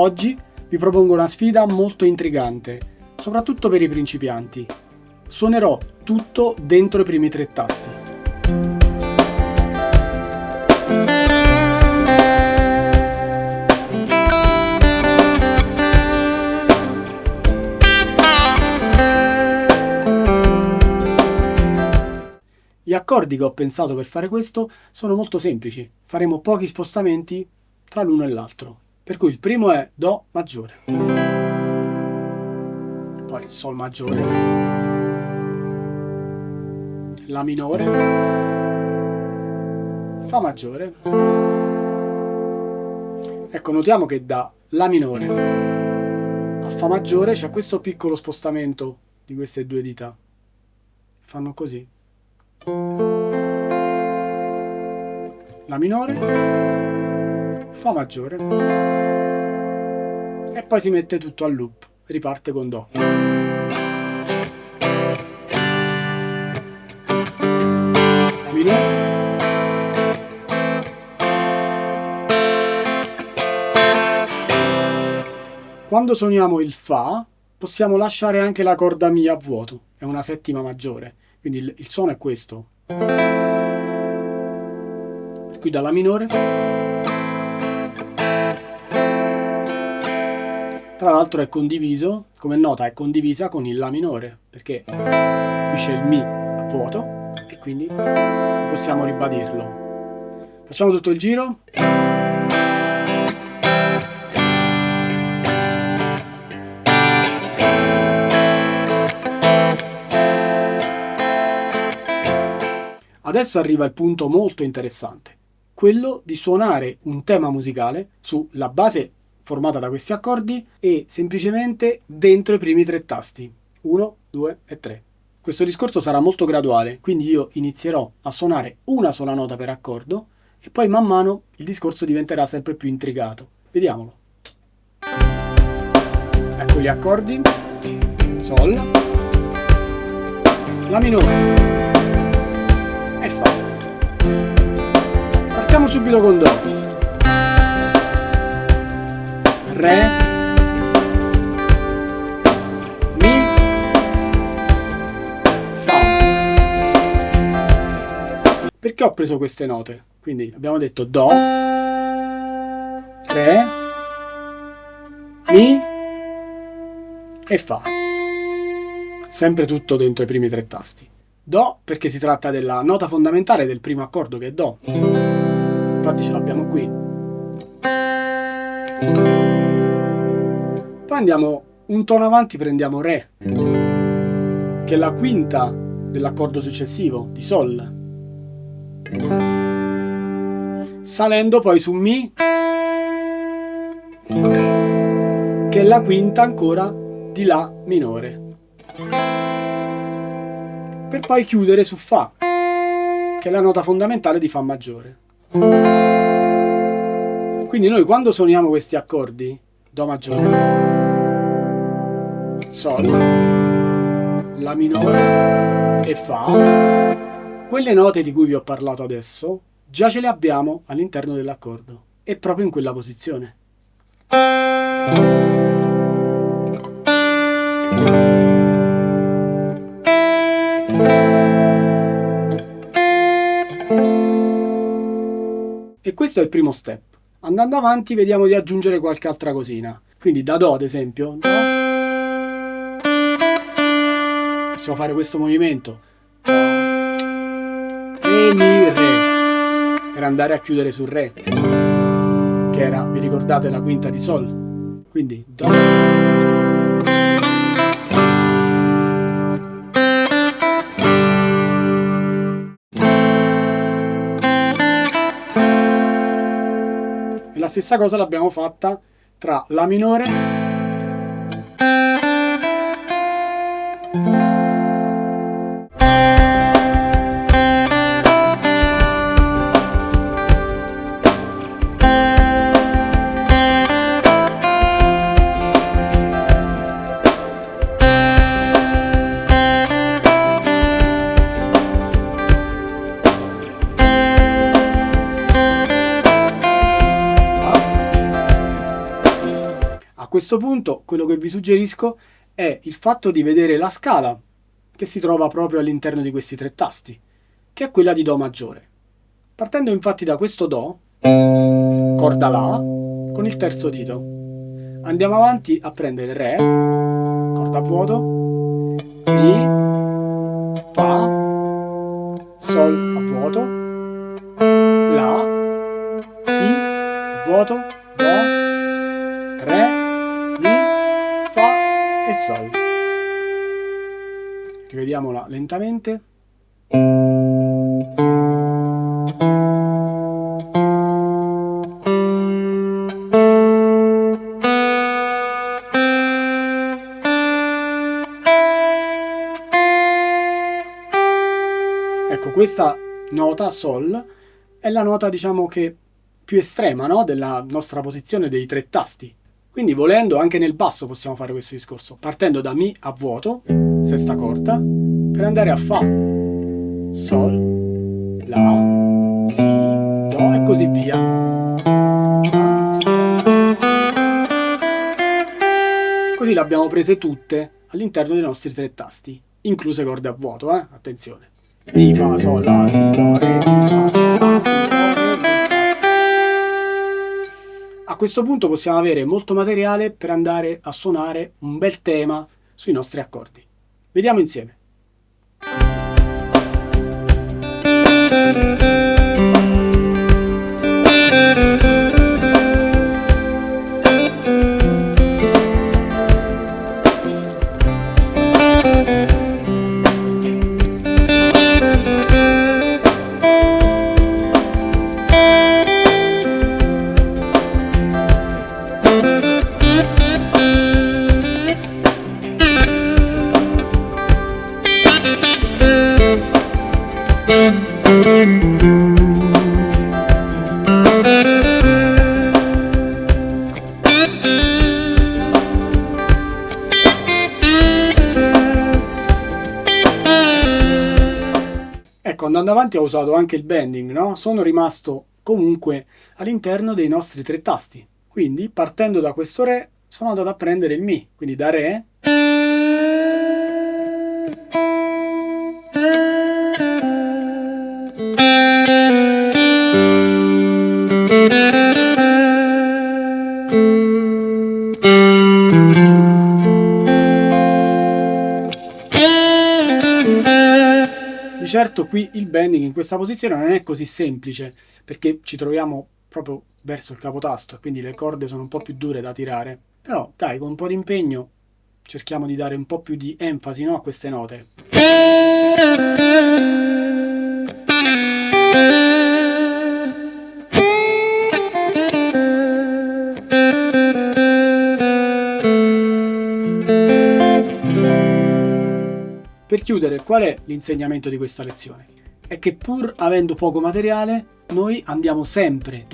Oggi vi propongo una sfida molto intrigante, soprattutto per i principianti. Suonerò tutto dentro i primi 3 tasti. Gli accordi che ho pensato per fare questo sono molto semplici. Faremo pochi spostamenti tra l'uno e l'altro. Per cui il primo è Do maggiore, poi Sol maggiore, La minore, Fa maggiore. Ecco, notiamo che da La minore a Fa maggiore c'è questo piccolo spostamento di queste 2 dita. Fanno così. La minore, Fa maggiore e poi si mette tutto a loop, riparte con Do. La minore, quando suoniamo il Fa possiamo lasciare anche la corda Mi a vuoto, è una settima maggiore, quindi il suono è questo. Per cui dalla minore. Tra l'altro è condiviso, come nota è condivisa con il La minore, perché qui c'è il Mi a vuoto e quindi possiamo ribadirlo. Facciamo tutto il giro. Adesso arriva il punto molto interessante, quello di suonare un tema musicale sulla base formata da questi accordi e semplicemente dentro i primi 3 tasti, 1, 2 e 3. Questo discorso sarà molto graduale, quindi io inizierò a suonare una sola nota per accordo e poi man mano il discorso diventerà sempre più intricato. Vediamolo. Ecco gli accordi. Sol, La minore e Fa. Partiamo subito con Do. Re, Mi, Fa. Perché ho preso queste note? Quindi abbiamo detto Do, Re, Mi e Fa. Sempre tutto dentro i primi 3 tasti. Do perché si tratta della nota fondamentale del primo accordo che è Do. Infatti ce l'abbiamo qui. Poi andiamo un tono avanti, prendiamo Re, che è la quinta dell'accordo successivo di Sol. Salendo poi su Mi, che è la quinta ancora di La minore. Per poi chiudere su Fa, che è la nota fondamentale di Fa maggiore. Quindi noi quando suoniamo questi accordi, Do maggiore, Sol, La minore e Fa, quelle note di cui vi ho parlato adesso già ce le abbiamo all'interno dell'accordo e proprio in quella posizione. E questo è il primo step. Andando avanti vediamo di aggiungere qualche altra cosina. Quindi da Do ad esempio, Do, possiamo fare questo movimento, Do, Re, Mi, Re, per andare a chiudere sul Re, che era, vi ricordate, la quinta di Sol. Quindi Do, e la stessa cosa l'abbiamo fatta tra La minore A questo punto quello che vi suggerisco è il fatto di vedere la scala che si trova proprio all'interno di questi 3 tasti, che è quella di Do maggiore. Partendo infatti da questo Do, corda La, con il terzo dito, andiamo avanti a prendere Re, corda a vuoto, Mi, Fa, Sol a vuoto, La, Si a vuoto, Do, Re, Mi, Fa e Sol. Rivediamola lentamente. Ecco, questa nota, Sol, è la nota, diciamo che più estrema, no? Della nostra posizione dei 3 tasti. Quindi volendo anche nel basso possiamo fare questo discorso, partendo da Mi a vuoto, sesta corda, per andare a Fa, Sol, La, Si, Do e così via. Fa, Sol, La, Si, Do. Così le abbiamo prese tutte all'interno dei nostri 3 tasti, incluse corde a vuoto, attenzione. Mi, Fa, Sol, La, Si, Do, Re, Mi, Fa, Sol, La, Si, Do, Re, Mi, Fa, Sol. A questo punto possiamo avere molto materiale per andare a suonare un bel tema sui nostri accordi. Vediamo insieme. Ecco, andando avanti ho usato anche il bending, no? Sono rimasto comunque all'interno dei nostri 3 tasti. Quindi, partendo da questo Re, sono andato a prendere il Mi. Quindi da Re Di certo qui il bending in questa posizione non è così semplice, perché ci troviamo proprio verso il capotasto e quindi le corde sono un po' più dure da tirare. Però dai, con un po' di impegno cerchiamo di dare un po' più di enfasi, no, a queste note. Per chiudere, qual è l'insegnamento di questa lezione? È che pur avendo poco materiale, noi dobbiamo sempre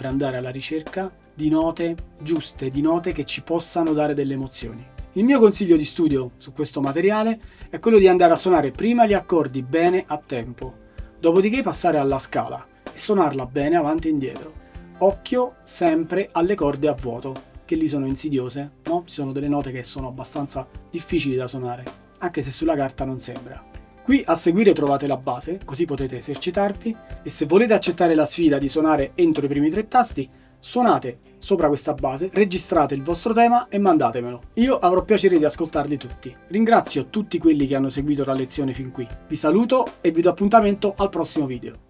andare alla ricerca di note giuste, di note che ci possano dare delle emozioni. Il mio consiglio di studio su questo materiale è quello di andare a suonare prima gli accordi bene a tempo, dopodiché passare alla scala e suonarla bene avanti e indietro. Occhio sempre alle corde a vuoto, che lì sono insidiose, no? Ci sono delle note che sono abbastanza difficili da suonare, anche se sulla carta non sembra. Qui a seguire trovate la base, così potete esercitarvi, e se volete accettare la sfida di suonare entro i primi 3 tasti, suonate sopra questa base, registrate il vostro tema e mandatemelo. Io avrò piacere di ascoltarli tutti. Ringrazio tutti quelli che hanno seguito la lezione fin qui. Vi saluto e vi do appuntamento al prossimo video.